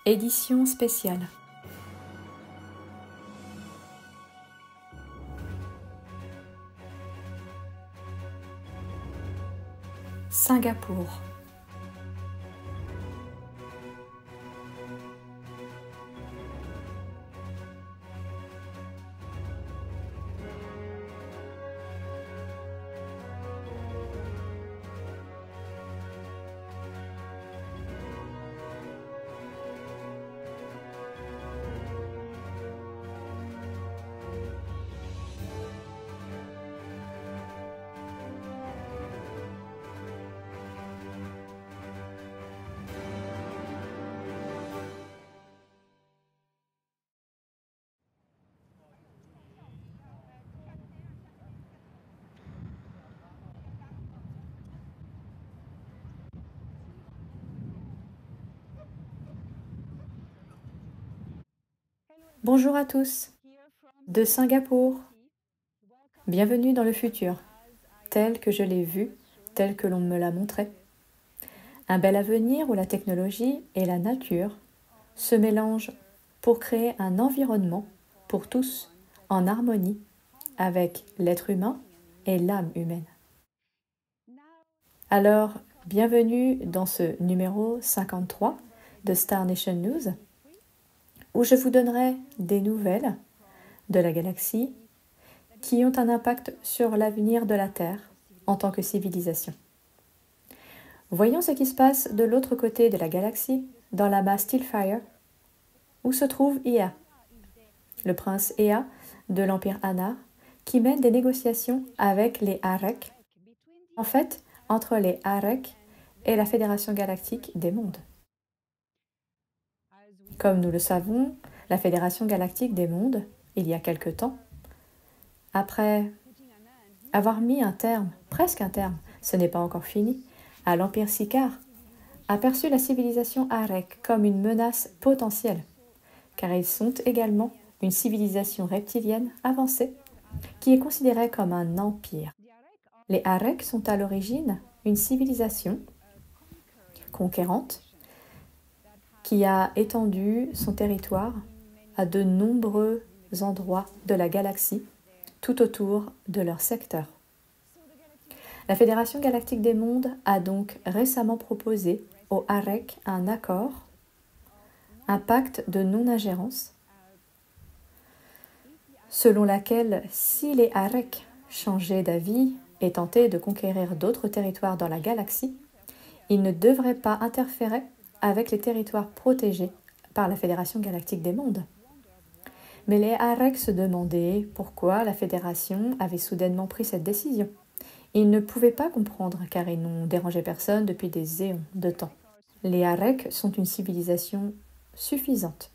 Édition spéciale. Singapour. Bonjour à tous, de Singapour. Bienvenue dans le futur, tel que je l'ai vu, tel que l'on me l'a montré. Un bel avenir où la technologie et la nature se mélangent pour créer un environnement pour tous en harmonie avec l'être humain et l'âme humaine. Alors, bienvenue dans ce numéro 53 de Star Nation News, où je vous donnerai des nouvelles de la galaxie qui ont un impact sur l'avenir de la Terre en tant que civilisation. Voyons ce qui se passe de l'autre côté de la galaxie, dans l'amas Stillfire, où se trouve Ea, le prince Ea de l'Empire Anar, qui mène des négociations avec les Arek, en fait, entre les Arek et la Fédération Galactique des Mondes. Comme nous le savons, la Fédération Galactique des Mondes, il y a quelque temps, après avoir mis un terme, presque un terme, ce n'est pas encore fini, à l'Empire Siccar, a perçu la civilisation Arek comme une menace potentielle, car ils sont également une civilisation reptilienne avancée qui est considérée comme un empire. Les Arek sont à l'origine une civilisation conquérante qui a étendu son territoire à de nombreux endroits de la galaxie, tout autour de leur secteur. La Fédération Galactique des Mondes a donc récemment proposé aux Arek un accord, un pacte de non-ingérence, selon laquelle si les Arek changeaient d'avis et tentaient de conquérir d'autres territoires dans la galaxie, ils ne devraient pas interférer avec les territoires protégés par la Fédération Galactique des Mondes. Mais les Arek se demandaient pourquoi la Fédération avait soudainement pris cette décision. Ils ne pouvaient pas comprendre car ils n'ont dérangé personne depuis des éons de temps. Les Arek sont une civilisation suffisante.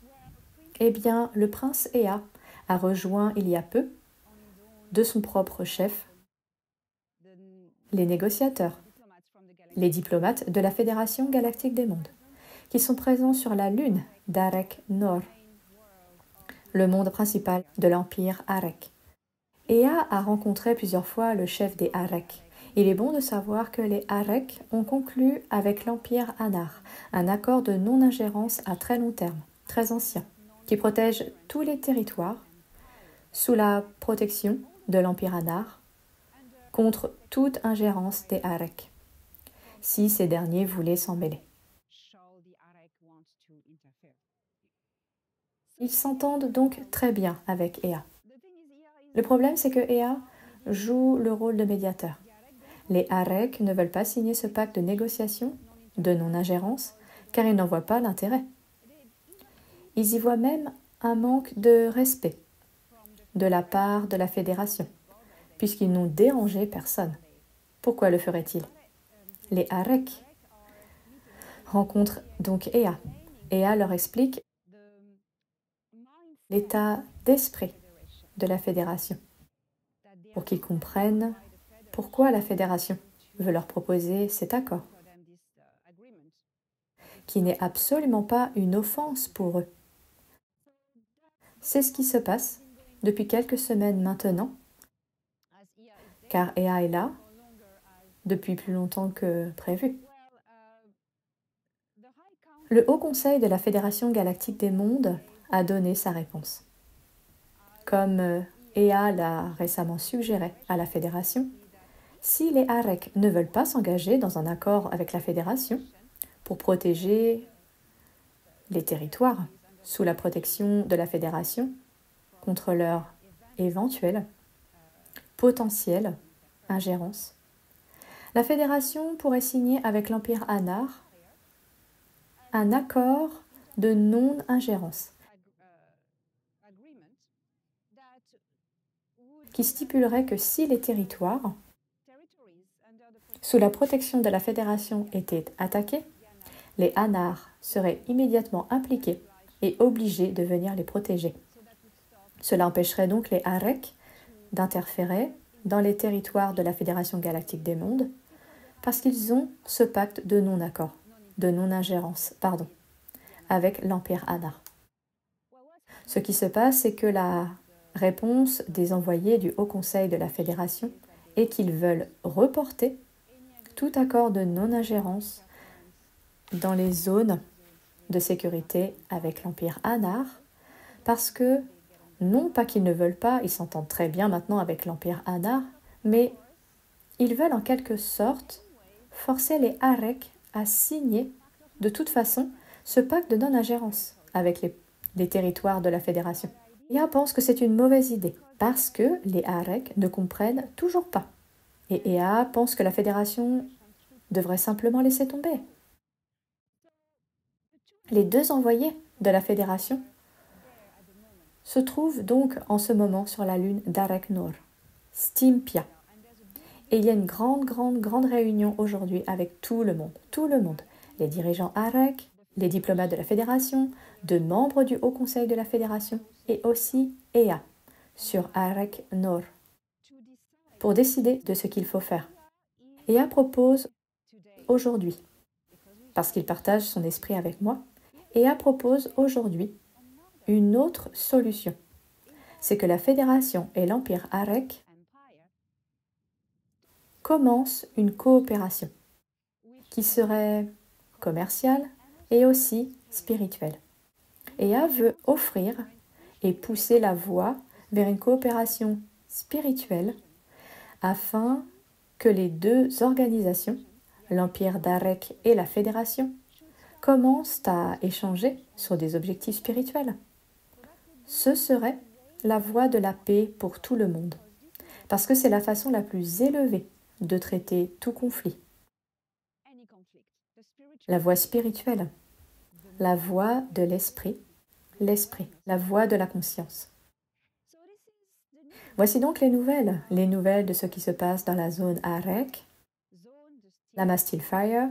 Eh bien, le prince Ea a rejoint il y a peu, de son propre chef, les négociateurs, les diplomates de la Fédération Galactique des Mondes, qui sont présents sur la lune d'Arek Nord, le monde principal de l'Empire Arek. Ea a rencontré plusieurs fois le chef des Arek. Il est bon de savoir que les Arek ont conclu avec l'Empire Anar un accord de non-ingérence à très long terme, très ancien, qui protège tous les territoires sous la protection de l'Empire Anar contre toute ingérence des Arek, si ces derniers voulaient s'en mêler. Ils s'entendent donc très bien avec Ea. Le problème, c'est que Ea joue le rôle de médiateur. Les Arek ne veulent pas signer ce pacte de négociation, de non-ingérence, car ils n'en voient pas l'intérêt. Ils y voient même un manque de respect de la part de la Fédération, puisqu'ils n'ont dérangé personne. Pourquoi le feraient-ils? Les Arek rencontrent donc Ea. Ea leur explique l'état d'esprit de la Fédération, pour qu'ils comprennent pourquoi la Fédération veut leur proposer cet accord. qui n'est absolument pas une offense pour eux. C'est ce qui se passe depuis quelques semaines maintenant, car Ea est là depuis plus longtemps que prévu. Le Haut Conseil de la Fédération Galactique des Mondes a donné sa réponse. Comme Ea l'a récemment suggéré à la Fédération, si les Arek ne veulent pas s'engager dans un accord avec la Fédération pour protéger les territoires sous la protection de la Fédération contre leur éventuelle, potentielle ingérence, la Fédération pourrait signer avec l'Empire Anar un accord de non-ingérence qui stipulerait que si les territoires sous la protection de la Fédération étaient attaqués, les Anar seraient immédiatement impliqués et obligés de venir les protéger. Cela empêcherait donc les Arek d'interférer dans les territoires de la Fédération Galactique des Mondes parce qu'ils ont ce pacte de non-accord, de non-ingérence, avec l'Empire Anar. Ce qui se passe, c'est que la réponse des envoyés du Haut Conseil de la Fédération est qu'ils veulent reporter tout accord de non-ingérence dans les zones de sécurité avec l'Empire Anar, parce que, non pas qu'ils ne veulent pas, ils s'entendent très bien maintenant avec l'Empire Anar, mais ils veulent en quelque sorte forcer les Arek à signer de toute façon ce pacte de non-ingérence avec les territoires de la Fédération. Ea pense que c'est une mauvaise idée, parce que les Arek ne comprennent toujours pas. Et Ea pense que la Fédération devrait simplement laisser tomber. Les deux envoyés de la Fédération se trouvent donc en ce moment sur la lune d'Arek Nor, Stimpia. Et il y a une grande réunion aujourd'hui avec tout le monde, les dirigeants Arek, les diplomates de la Fédération, de membres du Haut Conseil de la Fédération et aussi Ea sur Arek Nor pour décider de ce qu'il faut faire. Ea propose aujourd'hui, parce qu'il partage son esprit avec moi, Ea propose aujourd'hui une autre solution. C'est que la Fédération et l'Empire Arek commencent une coopération qui serait commerciale et aussi spirituelle. Ea veut offrir et pousser la voie vers une coopération spirituelle afin que les deux organisations, l'Empire d'Arek et la Fédération, commencent à échanger sur des objectifs spirituels. Ce serait la voie de la paix pour tout le monde, parce que c'est la façon la plus élevée de traiter tout conflit. La voie spirituelle, la voie de l'esprit, la voie de la conscience. Voici donc les nouvelles de ce qui se passe dans la zone Arek, la Mastilfire,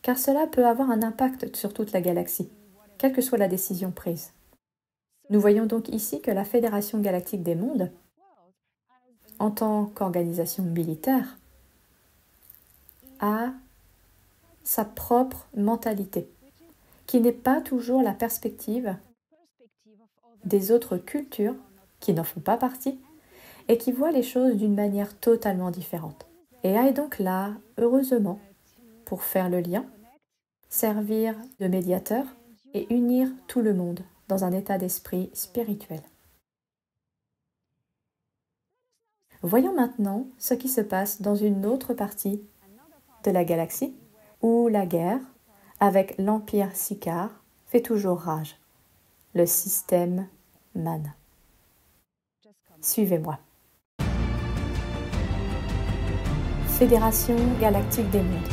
car cela peut avoir un impact sur toute la galaxie, quelle que soit la décision prise. Nous voyons donc ici que la Fédération Galactique des Mondes, en tant qu'organisation militaire, a sa propre mentalité, qui n'est pas toujours la perspective des autres cultures qui n'en font pas partie et qui voient les choses d'une manière totalement différente. Ea est donc là, heureusement, pour faire le lien, servir de médiateur et unir tout le monde dans un état d'esprit spirituel. Voyons maintenant ce qui se passe dans une autre partie de la galaxie où la guerre avec l'Empire Siccar fait toujours rage, le système Man. Suivez-moi. Fédération Galactique des Mondes.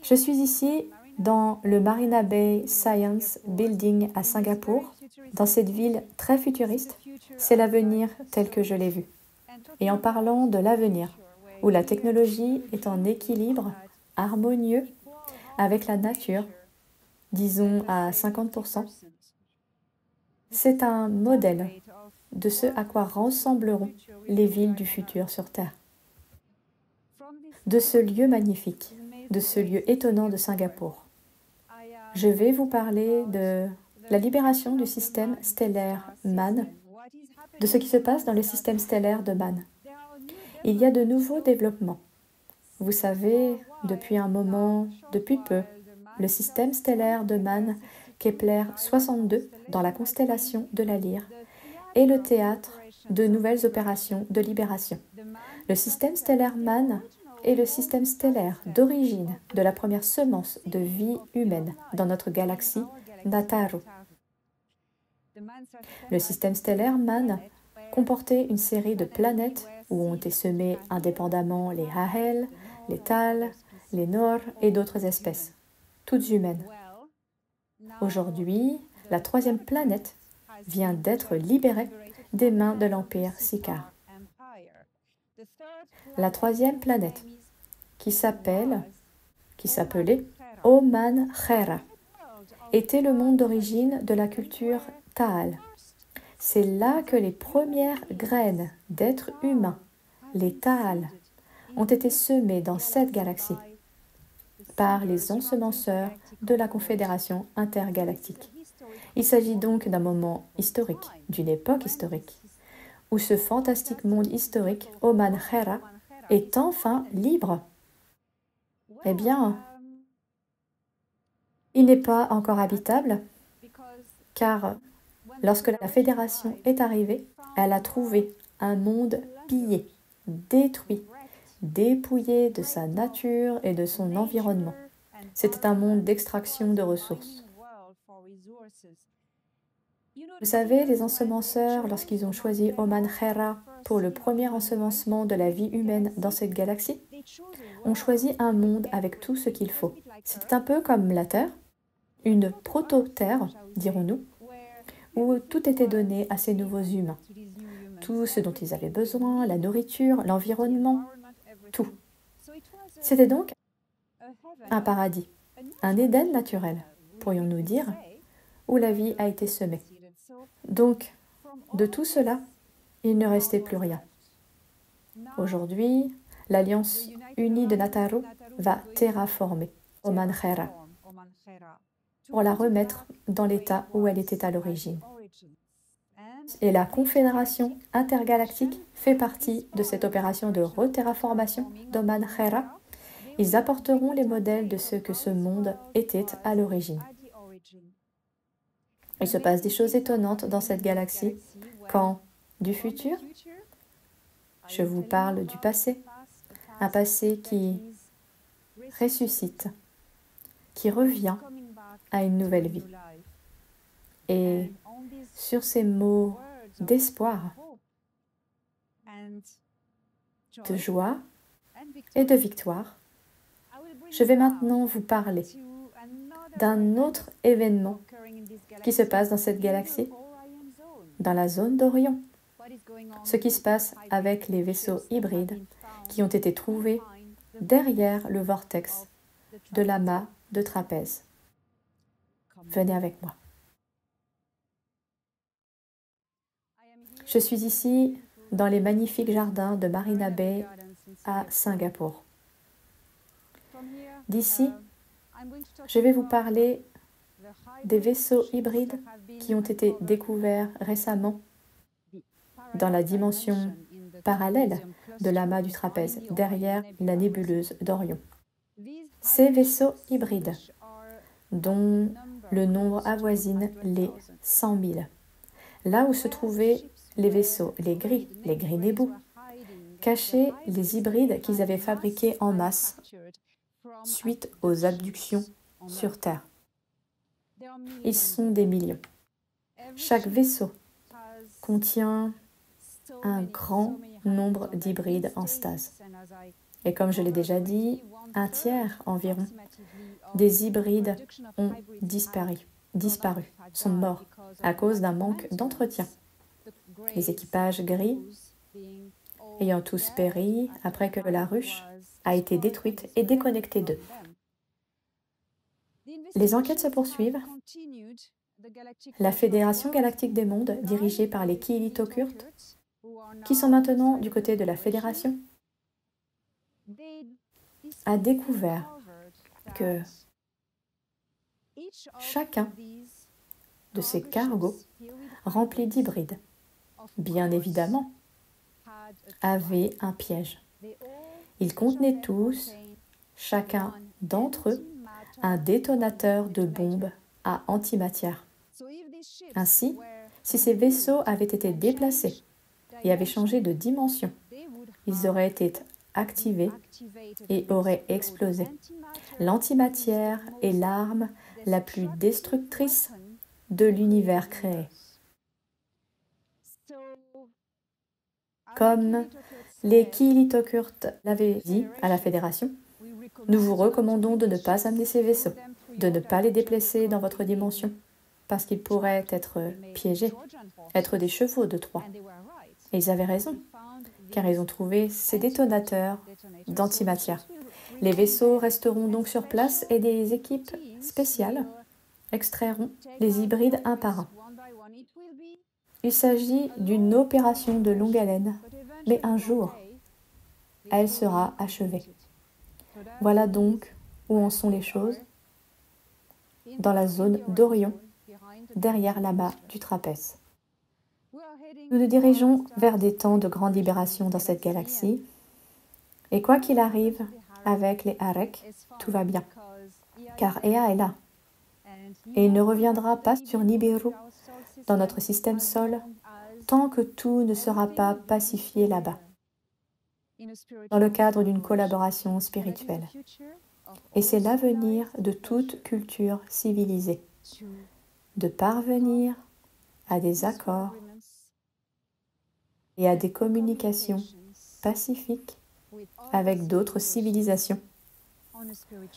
Je suis ici dans le Marina Bay Science Building à Singapour, dans cette ville très futuriste. C'est l'avenir tel que je l'ai vu. Et en parlant de l'avenir, où la technologie est en équilibre harmonieux avec la nature, disons à 50%, C'est un modèle de ce à quoi ressembleront les villes du futur sur Terre. De ce lieu magnifique, de ce lieu étonnant de Singapour, je vais vous parler de la libération du système stellaire MAN, de ce qui se passe dans le système stellaire de MAN. Il y a de nouveaux développements. Vous savez, depuis un moment, depuis peu, le système stellaire de MAN, Kepler 62, dans la constellation de la Lyre, est le théâtre de nouvelles opérations de libération. Le système stellaire MAN est le système stellaire d'origine de la première semence de vie humaine dans notre galaxie Nataru. Le système stellaire MAN comportait une série de planètes où ont été semées indépendamment les Ha'el, les Tal, les Nor et d'autres espèces, toutes humaines. Aujourd'hui, la troisième planète vient d'être libérée des mains de l'Empire Sicard. La troisième planète, qui s'appelait Oman Khera, était le monde d'origine de la culture Taal. C'est là que les premières graines d'êtres humains, les Taal, ont été semées dans cette galaxie par les ensemenceurs de la Confédération intergalactique. Il s'agit donc d'un moment historique, d'une époque historique, où ce fantastique monde historique, Oman Khera, est enfin libre. Eh bien, il n'est pas encore habitable, car lorsque la Fédération est arrivée, elle a trouvé un monde pillé, détruit, dépouillé de sa nature et de son environnement. C'était un monde d'extraction de ressources. Vous savez, les ensemenceurs, lorsqu'ils ont choisi Oman Khera pour le premier ensemencement de la vie humaine dans cette galaxie, ont choisi un monde avec tout ce qu'il faut. C'était un peu comme la Terre, une proto-Terre, dirons-nous, où tout était donné à ces nouveaux humains. Tout ce dont ils avaient besoin, la nourriture, l'environnement, tout. C'était donc un paradis, un Éden naturel, pourrions-nous dire, où la vie a été semée. Donc, de tout cela, il ne restait plus rien. Aujourd'hui, l'Alliance unie de Nataru va terraformer Oman Khera pour la remettre dans l'état où elle était à l'origine. Et la Confédération intergalactique fait partie de cette opération de reterraformation d'Oman Khera. Ils apporteront les modèles de ce que ce monde était à l'origine. Il se passe des choses étonnantes dans cette galaxie quand, du futur, je vous parle du passé, un passé qui ressuscite, qui revient à une nouvelle vie. Et sur ces mots d'espoir, de joie et de victoire, je vais maintenant vous parler d'un autre événement qui se passe dans cette galaxie, dans la zone d'Orion. Ce qui se passe avec les vaisseaux hybrides qui ont été trouvés derrière le vortex de l'amas de trapèze. Venez avec moi. Je suis ici dans les magnifiques jardins de Marina Bay à Singapour. D'ici, je vais vous parler des vaisseaux hybrides qui ont été découverts récemment dans la dimension parallèle de l'amas du trapèze, derrière la nébuleuse d'Orion. Ces vaisseaux hybrides, dont le nombre avoisine les 100 000, là où se trouvaient les vaisseaux, les gris Nebu, cachaient les hybrides qu'ils avaient fabriqués en masse suite aux abductions sur Terre. Ils sont des millions. Chaque vaisseau contient un grand nombre d'hybrides en stase. Et comme je l'ai déjà dit, un tiers environ des hybrides ont disparu, sont morts à cause d'un manque d'entretien. Les équipages gris ayant tous péri après que la ruche a été détruite et déconnectée d'eux. Les enquêtes se poursuivent La Fédération galactique des mondes, dirigée par les Kiilitokurt, qui sont maintenant du côté de la Fédération, a découvert que chacun de ces cargos remplis d'hybrides, bien évidemment, avait un piège. Ils contenaient tous, chacun d'entre eux, un détonateur de bombes à antimatière. Ainsi, si ces vaisseaux avaient été déplacés et avaient changé de dimension, ils auraient été activés et auraient explosé. L'antimatière est l'arme la plus destructrice de l'univers créé. Comme les Kiilitokurt l'avaient dit à la Fédération, nous vous recommandons de ne pas amener ces vaisseaux, de ne pas les déplacer dans votre dimension, parce qu'ils pourraient être piégés, être des chevaux de Troie. Et ils avaient raison, car ils ont trouvé ces détonateurs d'antimatière. Les vaisseaux resteront donc sur place et des équipes spéciales extrairont les hybrides un par un. Il s'agit d'une opération de longue haleine, mais un jour, elle sera achevée. Voilà donc où en sont les choses, dans la zone d'Orion, derrière l'amas du trapèze. Nous nous dirigeons vers des temps de grande libération dans cette galaxie, et quoi qu'il arrive avec les Arek, tout va bien, car Ea est là, et il ne reviendra pas sur Nibiru, dans notre système Sol, tant que tout ne sera pas pacifié là-bas, dans le cadre d'une collaboration spirituelle. Et c'est l'avenir de toute culture civilisée, de parvenir à des accords et à des communications pacifiques avec d'autres civilisations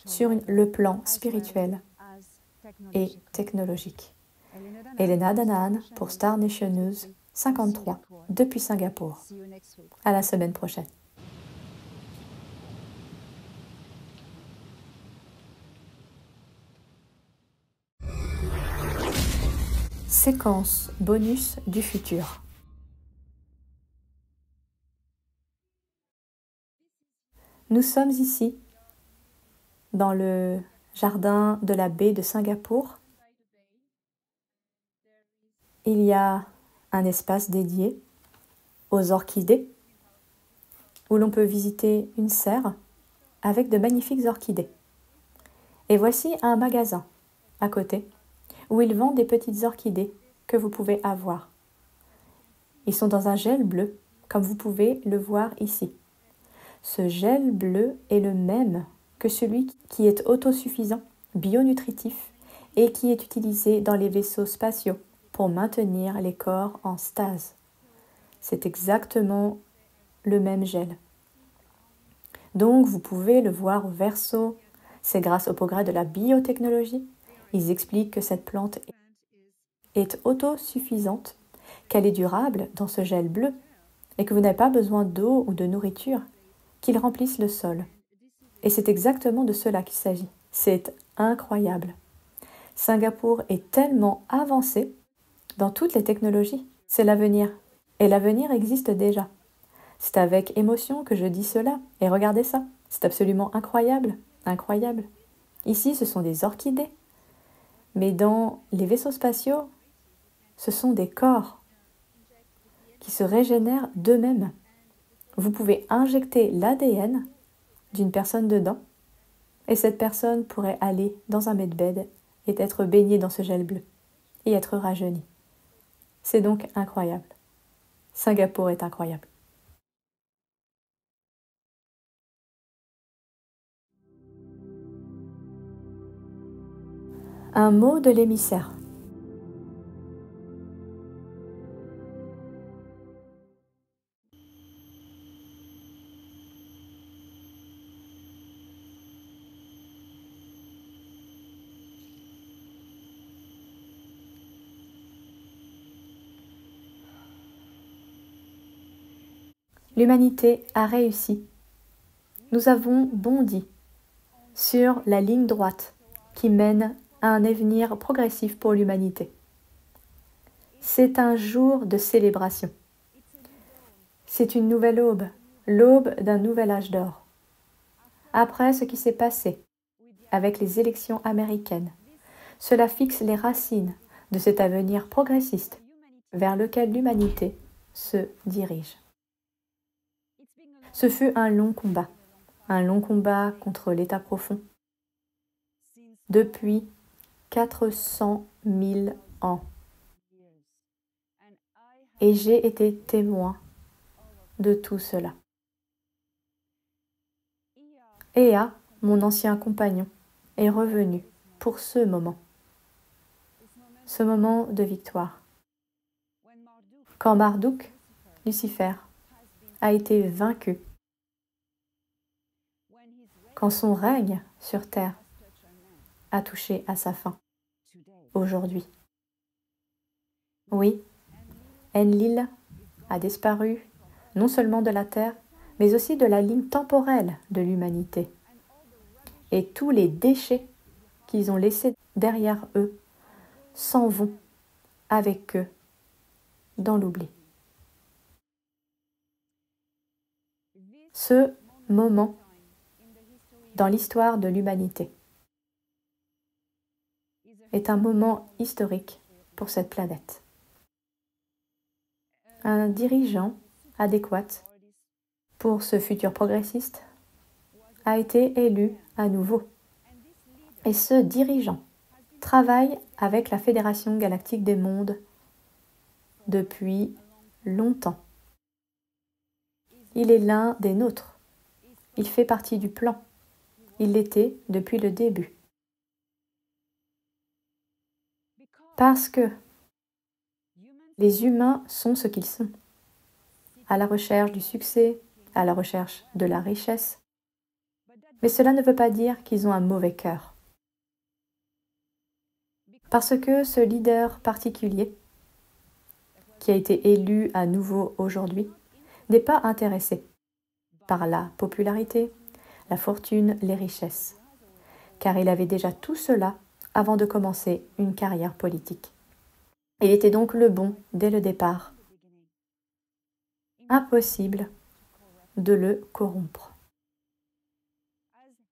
sur le plan spirituel et technologique. Elena Danaan pour Star Nation News 53 depuis Singapour. À la semaine prochaine. Séquence bonus du futur. Nous sommes ici, dans le jardin de la baie de Singapour. Il y a un espace dédié aux orchidées, où l'on peut visiter une serre avec de magnifiques orchidées. Et voici un magasin à côté, où ils vendent des petites orchidées que vous pouvez avoir. Ils sont dans un gel bleu, comme vous pouvez le voir ici. Ce gel bleu est le même que celui qui est autosuffisant, bionutritif et qui est utilisé dans les vaisseaux spatiaux pour maintenir les corps en stase. C'est exactement le même gel. Donc vous pouvez le voir au verso, c'est grâce au progrès de la biotechnologie. Ils expliquent que cette plante est autosuffisante, qu'elle est durable dans ce gel bleu et que vous n'avez pas besoin d'eau ou de nourriture, qu'ils remplissent le sol. Et c'est exactement de cela qu'il s'agit. C'est incroyable. Singapour est tellement avancé dans toutes les technologies. C'est l'avenir. Et l'avenir existe déjà. C'est avec émotion que je dis cela. Et regardez ça. C'est absolument incroyable. Incroyable. Ici, ce sont des orchidées. Mais dans les vaisseaux spatiaux, ce sont des corps qui se régénèrent d'eux-mêmes. Vous pouvez injecter l'ADN d'une personne dedans, et cette personne pourrait aller dans un medbed et être baignée dans ce gel bleu, et être rajeunie. C'est donc incroyable. Singapour est incroyable. Un mot de l'émissaire. L'humanité a réussi. Nous avons bondi sur la ligne droite qui mène à un avenir progressif pour l'humanité. C'est un jour de célébration. C'est une nouvelle aube, l'aube d'un nouvel âge d'or. Après ce qui s'est passé avec les élections américaines, cela fixe les racines de cet avenir progressiste vers lequel l'humanité se dirige. Ce fut un long combat contre l'état profond, depuis 400 000 ans. Et j'ai été témoin de tout cela. Ea, mon ancien compagnon, est revenu pour ce moment de victoire. Quand Marduk, Lucifer, a été vaincu, quand son règne sur terre a touché à sa fin, aujourd'hui. Oui, Enlil a disparu non seulement de la terre, mais aussi de la ligne temporelle de l'humanité. Et tous les déchets qu'ils ont laissés derrière eux s'en vont avec eux dans l'oubli. Ce moment dans l'histoire de l'humanité est un moment historique pour cette planète. Un dirigeant adéquat pour ce futur progressiste a été élu à nouveau. Et ce dirigeant travaille avec la Fédération galactique des mondes depuis longtemps. Il est l'un des nôtres. Il fait partie du plan. Il l'était depuis le début. Parce que les humains sont ce qu'ils sont, à la recherche du succès, à la recherche de la richesse. Mais cela ne veut pas dire qu'ils ont un mauvais cœur. Parce que ce leader particulier, qui a été élu à nouveau aujourd'hui, n'est pas intéressé par la popularité, la fortune, les richesses, car il avait déjà tout cela avant de commencer une carrière politique. Il était donc le bon dès le départ. Impossible de le corrompre.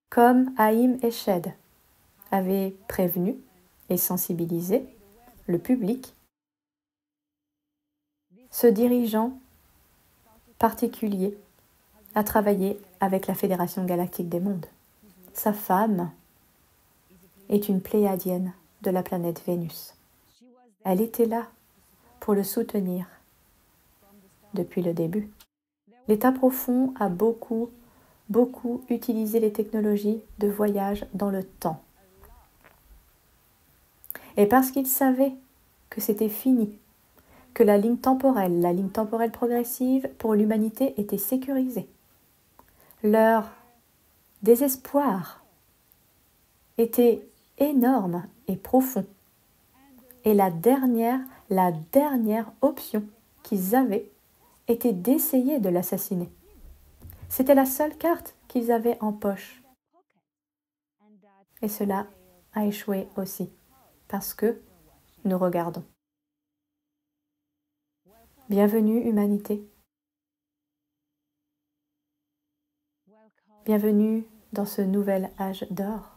Comme Haïm Eshed avait prévenu et sensibilisé le public, ce dirigeant particulier a travaillé avec la Fédération galactique des mondes. Sa femme est une pléiadienne de la planète Vénus. Elle était là pour le soutenir depuis le début. L'état profond a beaucoup utilisé les technologies de voyage dans le temps. Et parce qu'il savait que c'était fini, que la ligne temporelle progressive pour l'humanité était sécurisée, leur désespoir était énorme et profond. Et la dernière option qu'ils avaient était d'essayer de l'assassiner. C'était la seule carte qu'ils avaient en poche. Et cela a échoué aussi, parce que nous regardons. Bienvenue, humanité. Bienvenue dans ce nouvel âge d'or,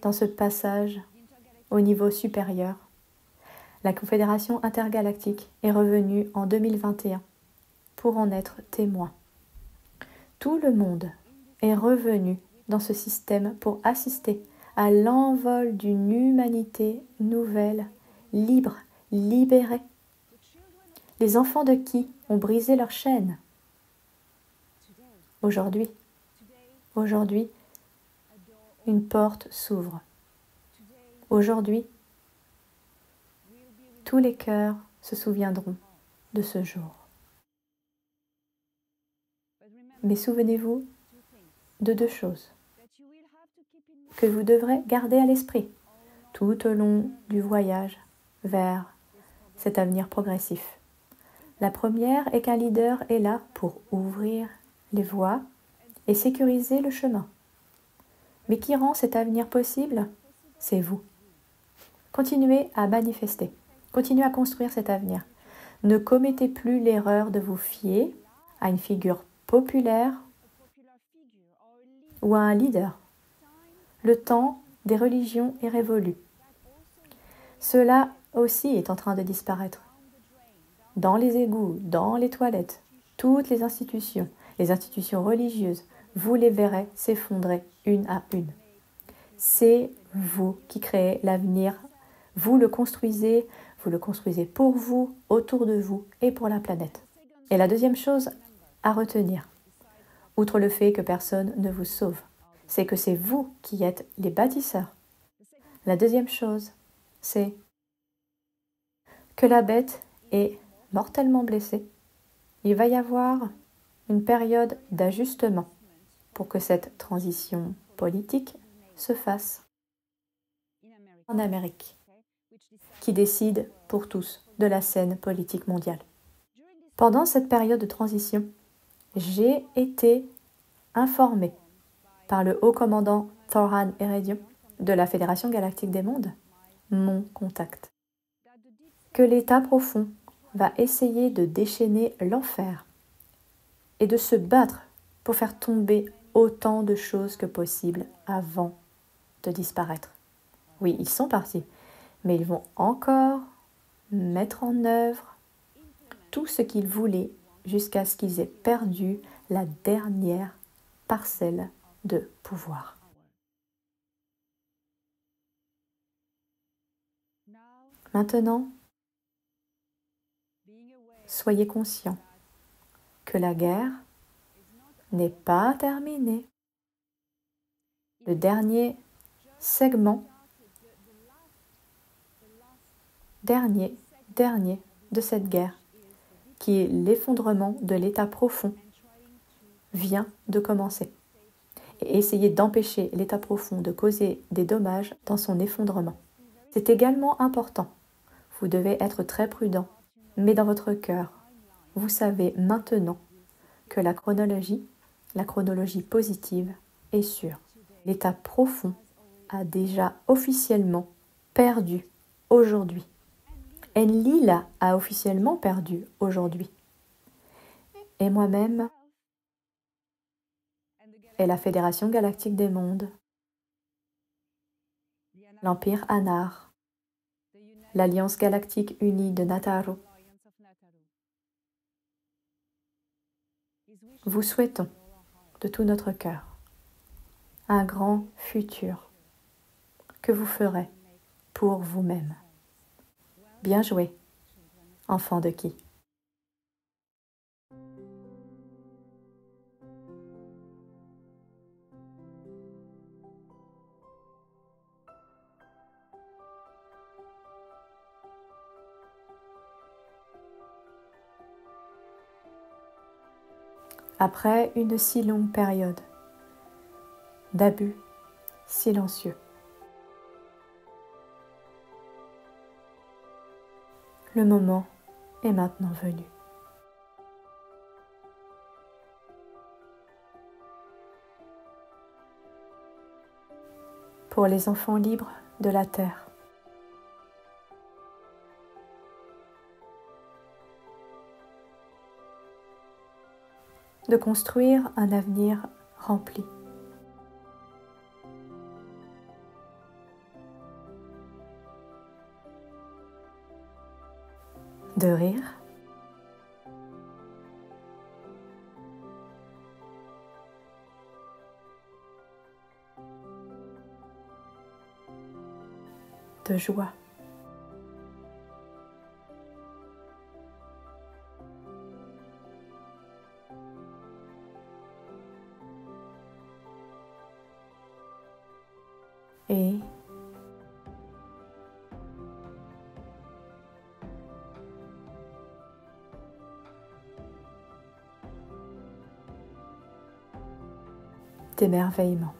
dans ce passage au niveau supérieur. La Confédération intergalactique est revenue en 2021 pour en être témoin. Tout le monde est revenu dans ce système pour assister à l'envol d'une humanité nouvelle, libre, libérée. Les enfants de qui ont brisé leurs chaînes. Aujourd'hui, une porte s'ouvre. Aujourd'hui, tous les cœurs se souviendront de ce jour. Mais souvenez-vous de deux choses que vous devrez garder à l'esprit tout au long du voyage vers cet avenir progressif. La première est qu'un leader est là pour ouvrir les voies et sécuriser le chemin. Mais qui rend cet avenir possible? C'est vous. Continuez à manifester. Continuez à construire cet avenir. Ne commettez plus l'erreur de vous fier à une figure populaire ou à un leader. Le temps des religions est révolu. Cela aussi est en train de disparaître. Dans les égouts, dans les toilettes, toutes les institutions religieuses, vous les verrez s'effondrer une à une. C'est vous qui créez l'avenir. Vous le construisez pour vous, autour de vous et pour la planète. Et la deuxième chose à retenir, outre le fait que personne ne vous sauve, c'est que c'est vous qui êtes les bâtisseurs. La deuxième chose, c'est que la bête est mortellement blessée. Il va y avoir une période d'ajustement pour que cette transition politique se fasse en Amérique, qui décide pour tous de la scène politique mondiale. Pendant cette période de transition, j'ai été informé par le haut commandant Thorhan Eredion de la Fédération Galactique des Mondes, mon contact, que l'état profond va essayer de déchaîner l'enfer et de se battre pour faire tomber autant de choses que possible avant de disparaître. Oui, ils sont partis, mais ils vont encore mettre en œuvre tout ce qu'ils voulaient jusqu'à ce qu'ils aient perdu la dernière parcelle de pouvoir. Maintenant, soyez conscients que la guerre n'est pas terminée. Le dernier segment, dernier de cette guerre, qui est l'effondrement de l'état profond, vient de commencer. Et essayez d'empêcher l'état profond de causer des dommages dans son effondrement. C'est également important. Vous devez être très prudent, mais dans votre cœur, vous savez maintenant que la chronologie positive est sûre. L'état profond a officiellement perdu aujourd'hui. Enlil a officiellement perdu aujourd'hui. Et moi-même, et la Fédération Galactique des Mondes, l'Empire Anar, l'Alliance Galactique Unie de Nataru, vous souhaitons de tout notre cœur un grand futur que vous ferez pour vous-même. Bien joué, enfant de qui? Après une si longue période d'abus silencieux, le moment est maintenant venu. Pour les enfants libres de la Terre, de construire un avenir rempli. De rire, de joie, et d'émerveillement.